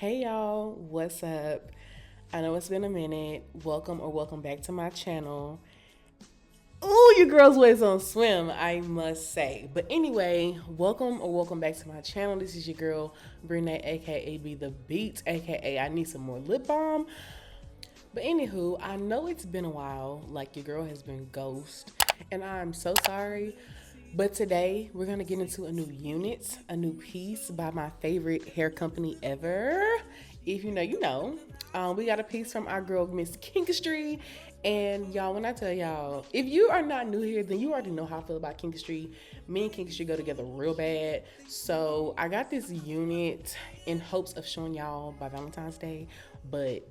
Hey y'all, what's up? I know it's been a minute. Welcome back to my channel. Oh, your girl's ways on swim, I must say. But anyway, welcome back to my channel. This is your girl, Brene, aka Be the Beat, aka I need some more lip balm. But anywho, I know it's been a while, like your girl has been ghost, and I'm so sorry. But today we're gonna get into a new unit, a new piece by my favorite hair company ever. If you know, you know. We got a piece from our girl Miss Kinkestry, and y'all, when I tell y'all, if you are not new here, then you already know how I feel about Kinkestry. Me and Kinkestry go together real bad. So I got this unit in hopes of showing y'all by Valentine's Day, but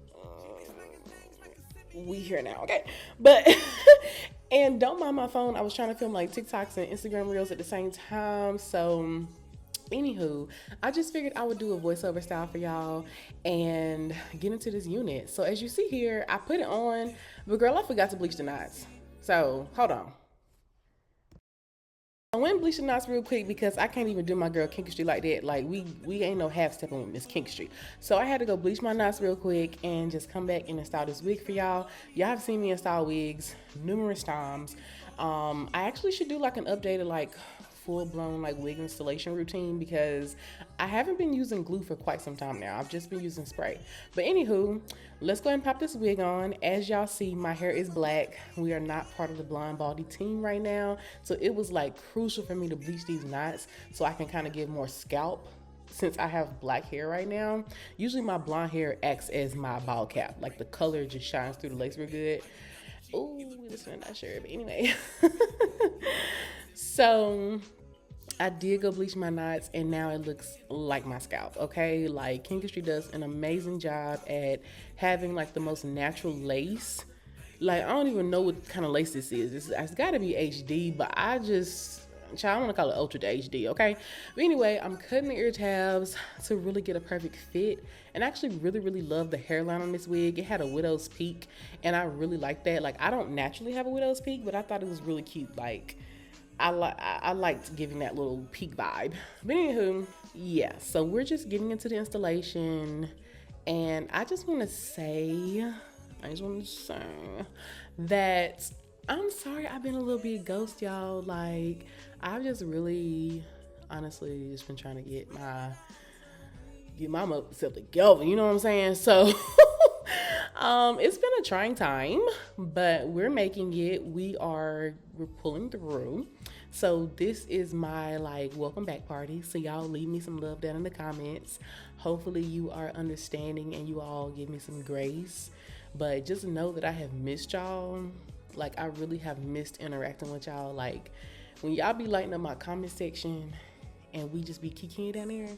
we here now, okay? But and don't mind my phone. I was trying to film like TikToks and Instagram reels at the same time. So anywho, I just figured I would do a voiceover style for y'all and get into this unit. So as you see here, I put it on, but girl, I forgot to bleach the knots. So hold on. I went and bleached the knots real quick because I can't even do my girl Kinkestry like that. Like we ain't no half stepping with Miss Kinkestry. So I had to go bleach my knots real quick and just come back and install this wig for y'all. Y'all have seen me install wigs numerous times. I actually should do like an updated like full-blown like wig installation routine because I haven't been using glue for quite some time now. I've just been using spray. But anywho, let's go ahead and pop this wig on. As y'all see, my hair is black. We are not part of the blonde baldy team right now, so it was like crucial for me to bleach these knots so I can kind of give more scalp since I have black hair right now. Usually my blonde hair acts as my bald cap, like the color just shines through the lace real good. Ooh, this one I'm not sure, but anyway. So I did go bleach my knots and now it looks like my scalp, okay? Like Kinkestry does an amazing job at having like the most natural lace. Like I don't even know what kind of lace this is. It's gotta be HD, but I want to call it Ultra HD, okay? But anyway, I'm cutting the ear tabs to really get a perfect fit. And I actually really love the hairline on this wig. It had a widow's peak and I really like that. Like I don't naturally have a widow's peak, but I thought it was really cute. Like I liked giving that little peak vibe. But anywho, yeah, so we're just getting into the installation. And I just want to say that I'm sorry I've been a little bit ghost, y'all. Like, I've just really, honestly, just been trying to get my myself together. You know what I'm saying? So, it's been a trying time, but we're making it. We're pulling through. So this is my like welcome back party. So y'all leave me some love down in the comments. Hopefully you are understanding and you all give me some grace. But just know that I have missed y'all. Like I really have missed interacting with y'all. Like when y'all be lighting up my comment section and we just be kikiing down there,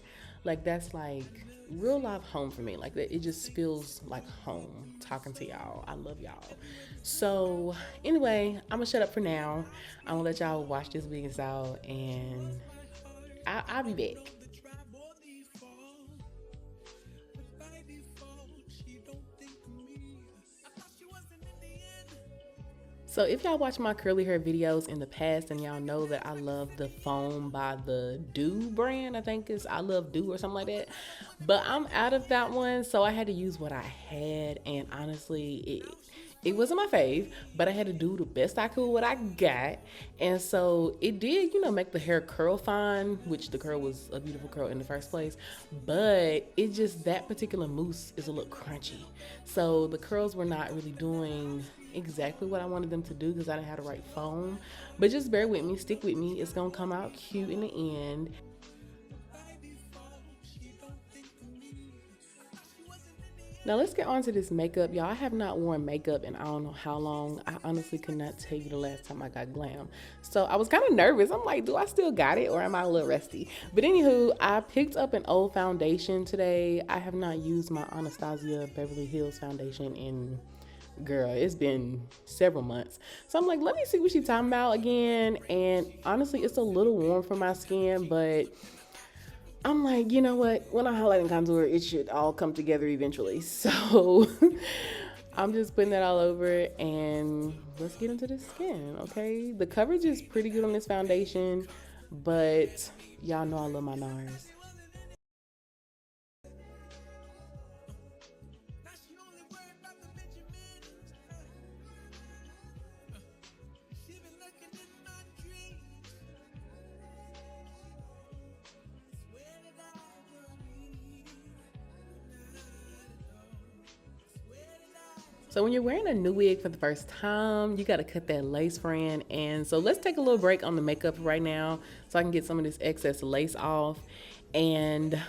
like that's like real life home for me. Like that, it just feels like home talking to y'all. I love y'all. So anyway, I'm gonna shut up for now. I'm gonna let y'all watch this videos out and I'll be back. So if y'all watch my curly hair videos in the past, then y'all know that I love the foam by the Do brand. I think it's I Love Do or something like that. But I'm out of that one, so I had to use what I had, and honestly, it wasn't my fave, but I had to do the best I could with what I got. And so it did, make the hair curl fine, which the curl was a beautiful curl in the first place. But it just, that particular mousse is a little crunchy. So the curls were not really doing exactly what I wanted them to do because I didn't have the right foam. But just bear with me, stick with me. It's gonna come out cute in the end. Now let's get on to this makeup. Y'all, I have not worn makeup in I don't know how long. I honestly could not tell you the last time I got glam. So I was kind of nervous. I'm like, do I still got it or am I a little rusty? But anywho, I picked up an old foundation today. I have not used my Anastasia Beverly Hills foundation in, girl, it's been several months. So I'm like, let me see what she's talking about again. And honestly, it's a little warm for my skin, but I'm like, you know what? When I highlight and contour, it should all come together eventually. So I'm just putting that all over and let's get into the skin, okay? The coverage is pretty good on this foundation, but y'all know I love my NARS. So when you're wearing a new wig for the first time, you got to cut that lace front. And so let's take a little break on the makeup right now so I can get some of this excess lace off and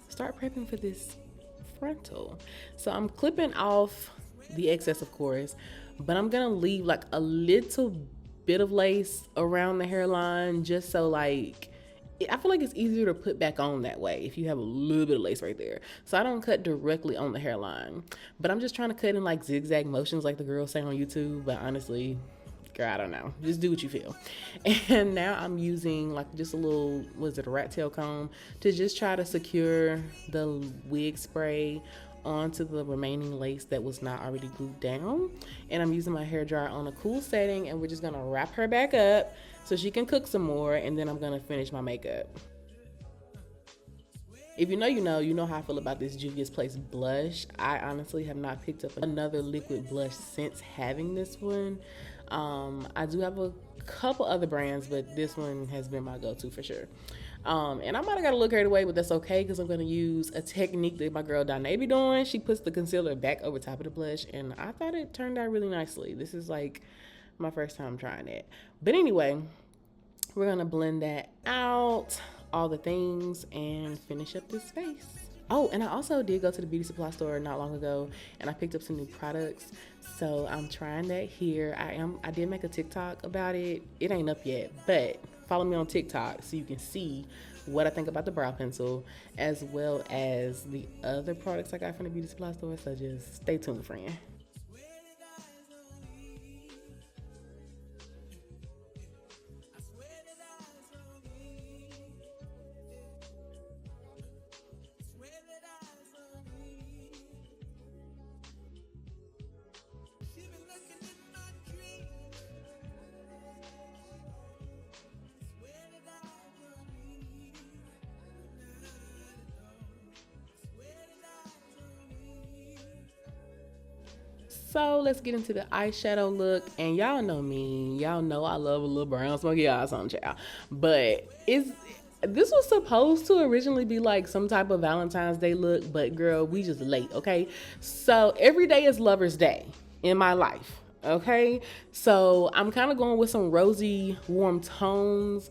start prepping for this frontal. So I'm clipping off the excess, of course, but I'm gonna leave like a little bit of lace around the hairline just so like I feel like it's easier to put back on that way if you have a little bit of lace right there. So I don't cut directly on the hairline, but I'm just trying to cut in like zigzag motions like the girls say on YouTube. But honestly, girl, I don't know. Just do what you feel. And now I'm using like just a little, a rat tail comb to just try to secure the wig spray onto the remaining lace that was not already glued down. And I'm using my hair dryer on a cool setting, and we're just gonna wrap her back up so she can cook some more, and then I'm gonna finish my makeup. If you know, you know how I feel about this Juvia's Place blush. I honestly have not picked up another liquid blush since having this one. I do have a couple other brands, but this one has been my go-to for sure. And I might have got a little carried away, but that's okay because I'm going to use a technique that my girl Danae be doing. She puts the concealer back over top of the blush, and I thought it turned out really nicely. This is like my first time trying it. But anyway, we're going to blend that out, all the things, and finish up this face. Oh, and I also did go to the beauty supply store not long ago, and I picked up some new products. So I'm trying that here. I did make a TikTok about it. It ain't up yet, but follow me on TikTok so you can see what I think about the brow pencil as well as the other products I got from the beauty supply store. So just stay tuned, friend. So let's get into the eyeshadow look. And y'all know me. Y'all know I love a little brown smoky eyes on, child. But this was supposed to originally be like some type of Valentine's Day look, but girl, we just late, okay? So every day is Lover's Day in my life, okay? So I'm kind of going with some rosy, warm tones,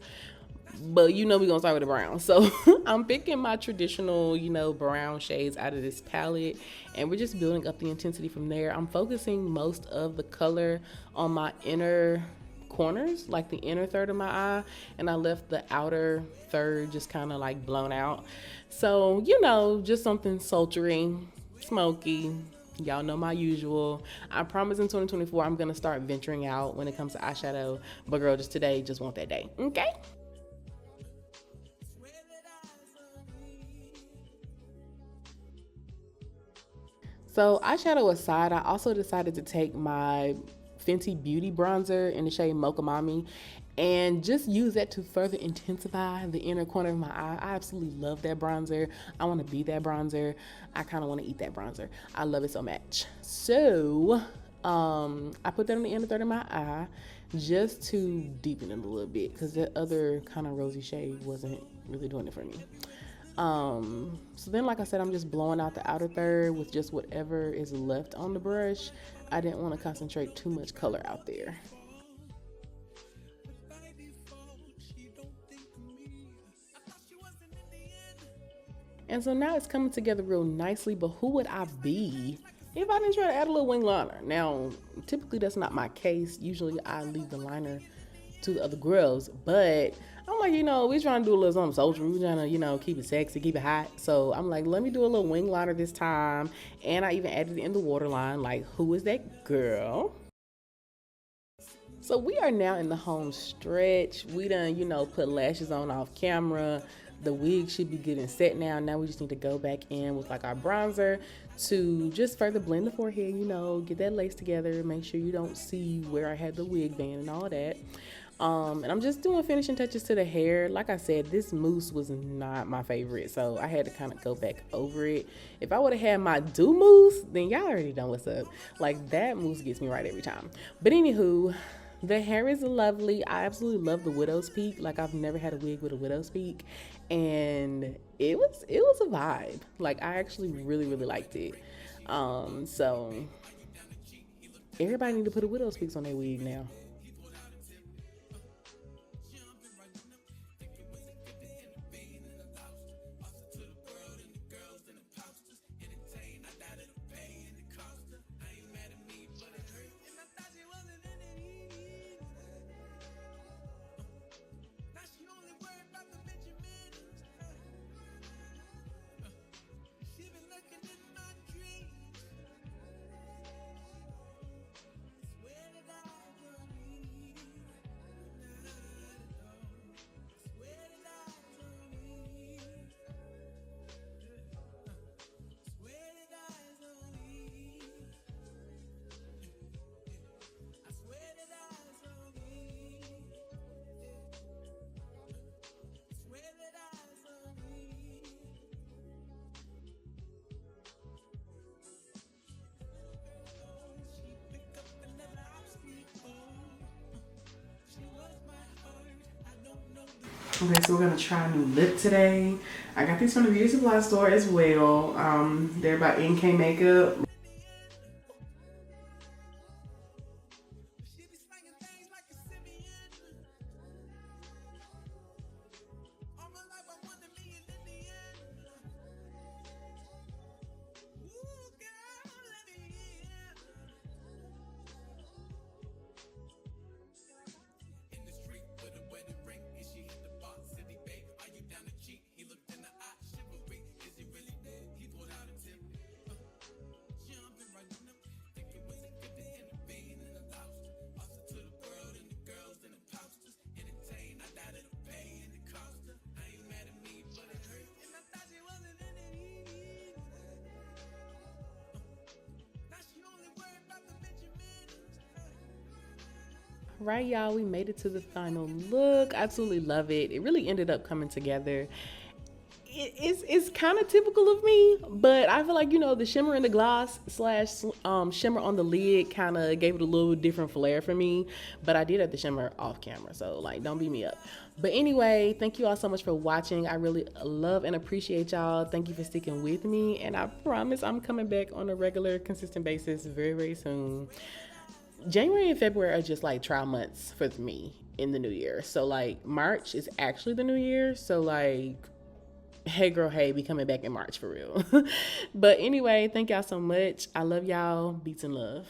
but you know we're gonna start with the brown. So I'm picking my traditional, brown shades out of this palette, and we're just building up the intensity from there. I'm focusing most of the color on my inner corners, like the inner third of my eye, and I left the outer third just kind of like blown out. So just something sultry, smoky. Y'all know my usual. I promise in 2024 I'm gonna start venturing out when it comes to eyeshadow, but girl, just today, just want that day, okay? So eyeshadow aside, I also decided to take my Fenty Beauty bronzer in the shade Mocha Mami and just use that to further intensify the inner corner of my eye. I absolutely love that bronzer. I want to be that bronzer. I kind of want to eat that bronzer. I love it so much. So I put that on the inner third of my eye just to deepen it a little bit because that other kind of rosy shade wasn't really doing it for me. So then, like I said, I'm just blowing out the outer third with just whatever is left on the brush. I didn't want to concentrate too much color out there. And so now it's coming together real nicely, but who would I be if I didn't try to add a little wing liner? Now, typically that's not my case. Usually I leave the liner to the other girls, but I'm like, we trying to do a little something sultry. We trying to, keep it sexy, keep it hot. So I'm like, let me do a little wing liner this time. And I even added it in the waterline. Like, who is that girl? So we are now in the home stretch. We done, put lashes on off camera. The wig should be good and set now. Now we just need to go back in with like our bronzer to just further blend the forehead, get that lace together. Make sure you don't see where I had the wig band and all that. And I'm just doing finishing touches to the hair. Like I said, this mousse was not my favorite, so I had to kind of go back over it. If I would have had my do mousse, then y'all already know what's up. Like, that mousse gets me right every time. But anywho, the hair is lovely. I absolutely love the widow's peak. Like, I've never had a wig with a widow's peak, and it was a vibe. Like, I actually really liked it. So Everybody need to put a widow speaks on their wig now. Okay, so we're gonna try a new lip today. I got these from the beauty supply store as well. They're by NK Makeup. Right, y'all, we made it to the final look. Absolutely love it. It really ended up coming together. It's kind of typical of me, but I feel like, you know, the shimmer in the gloss slash shimmer on the lid kind of gave it a little different flair for me. But I did have the shimmer off camera, so like, don't beat me up. But anyway, thank you all so much for watching. I really love and appreciate y'all. Thank you for sticking with me, and I promise I'm coming back on a regular, consistent basis very, very soon. January and February are just like trial months for me in the new year. So like March is actually the new year. So like, hey girl, hey, be coming back in March for real. But anyway, thank y'all so much. I love y'all. Beats and love.